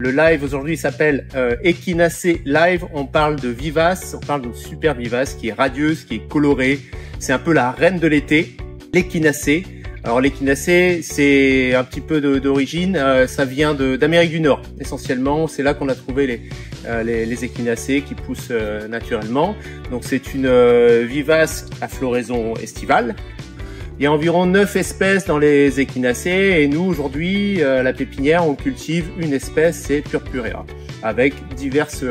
Le live aujourd'hui s'appelle Echinacée Live. On parle de vivace, on parle d'une super vivace qui est radieuse, qui est colorée. C'est un peu la reine de l'été, l'Echinacée. Alors l'Echinacée, c'est un petit peu d'origine, ça vient d'Amérique du Nord essentiellement. C'est là qu'on a trouvé les Echinacées qui poussent naturellement. Donc c'est une vivace à floraison estivale. Il y a environ 9 espèces dans les Echinacées et nous aujourd'hui, à la pépinière, on cultive une espèce, c'est Purpurea, avec diverses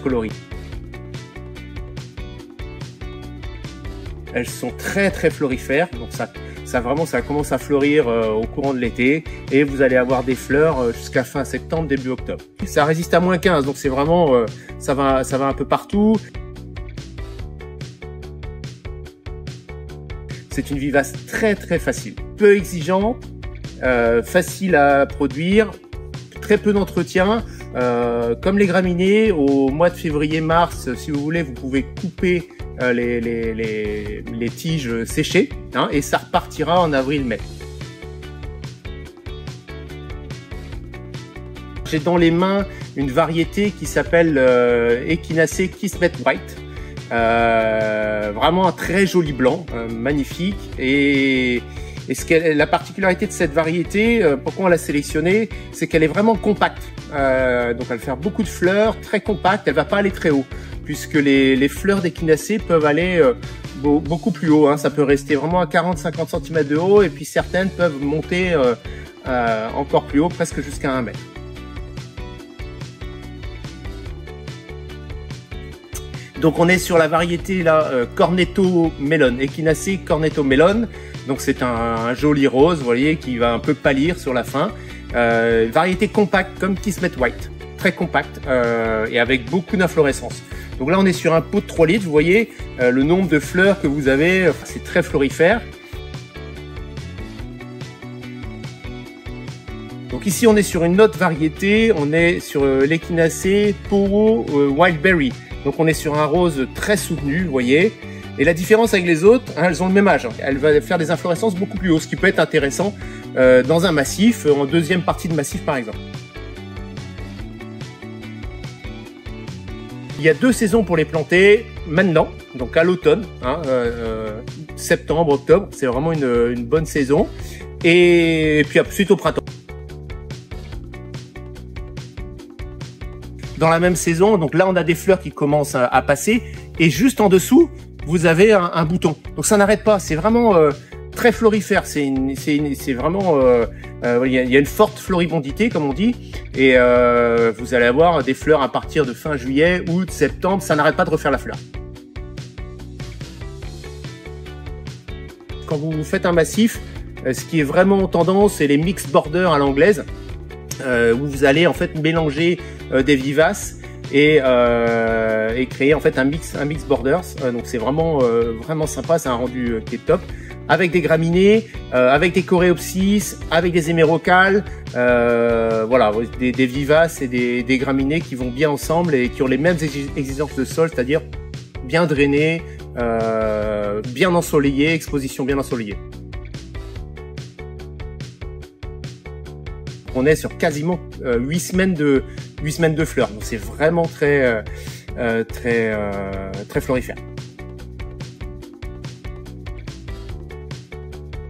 coloris. Elles sont très florifères, donc ça commence à fleurir au courant de l'été et vous allez avoir des fleurs jusqu'à fin septembre, début octobre. Ça résiste à -15, donc c'est vraiment, ça va un peu partout. C'est une vivace très facile, peu exigeante, facile à produire, très peu d'entretien. Comme les graminées, au mois de février-mars, si vous voulez, vous pouvez couper les tiges séchées hein, et ça repartira en avril-mai. J'ai dans les mains une variété qui s'appelle Echinacée Kismet White. Vraiment un très joli blanc, magnifique. Et la particularité de cette variété, pourquoi on l'a sélectionnée, c'est qu'elle est vraiment compacte. Donc elle va faire beaucoup de fleurs, très compacte, elle va pas aller très haut, puisque les fleurs d'Echinacée peuvent aller beaucoup plus haut. Hein. Ça peut rester vraiment à 40-50 cm de haut, et puis certaines peuvent monter encore plus haut, presque jusqu'à 1 mètre. Donc on est sur la variété là Cornetto Melon, Echinacée Cornetto Melon. Donc c'est un joli rose, vous voyez, qui va un peu pâlir sur la fin. Variété compacte comme Kismet White, très compacte et avec beaucoup d'inflorescence. Donc là on est sur un pot de 3 litres, vous voyez le nombre de fleurs que vous avez, enfin, c'est très florifère. Donc ici on est sur une autre variété, on est sur l'Echinacée Poro Wildberry. Donc on est sur un rose très soutenu, vous voyez. Et la différence avec les autres, hein, elles ont le même âge. Hein. Elles vont faire des inflorescences beaucoup plus hautes, ce qui peut être intéressant dans un massif, en deuxième partie de massif par exemple. Il y a 2 saisons pour les planter maintenant, donc à l'automne, hein, septembre, octobre, c'est vraiment une bonne saison. Et puis ensuite au printemps. Dans la même saison, donc là on a des fleurs qui commencent à passer et juste en dessous vous avez un bouton. Donc ça n'arrête pas, c'est vraiment très florifère. C'est vraiment il y a une forte floribondité comme on dit et vous allez avoir des fleurs à partir de fin juillet, août, septembre. Ça n'arrête pas de refaire la fleur. Quand vous faites un massif, ce qui est vraiment en tendance, c'est les mix borders à l'anglaise. Où vous allez en fait mélanger des vivaces et créer en fait un mix borders. Donc c'est vraiment sympa, c'est un rendu qui est top. Avec des graminées, avec des coréopsis, avec des hémérocales, voilà, des vivaces et des graminées qui vont bien ensemble et qui ont les mêmes exigences de sol, c'est-à-dire bien drainé, bien ensoleillé, exposition bien ensoleillée. On est sur quasiment 8 semaines de fleurs, donc c'est vraiment très florifère.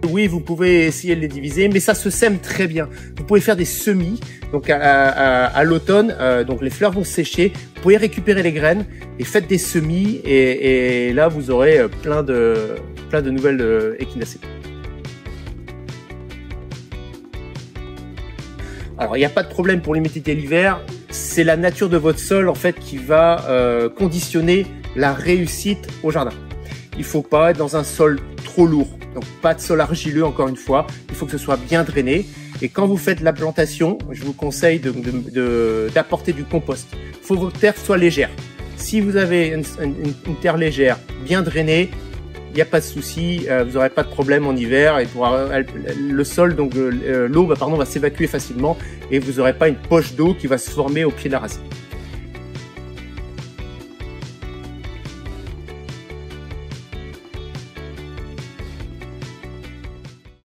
Oui, vous pouvez essayer de les diviser, mais ça se sème très bien. Vous pouvez faire des semis, donc à l'automne, donc les fleurs vont sécher. Vous pouvez récupérer les graines et faites des semis, et là vous aurez plein de nouvelles Echinacées. Alors il n'y a pas de problème pour l'humidité l'hiver, c'est la nature de votre sol en fait qui va conditionner la réussite au jardin. Il ne faut pas être dans un sol trop lourd, donc pas de sol argileux encore une fois, il faut que ce soit bien drainé. Et quand vous faites la plantation, je vous conseille d'apporter du compost. Il faut que votre terre soit légère. Si vous avez une terre légère, bien drainée, il n'y a pas de souci, vous n'aurez pas de problème en hiver et le sol, donc l'eau va s'évacuer facilement et vous n'aurez pas une poche d'eau qui va se former au pied de la racine.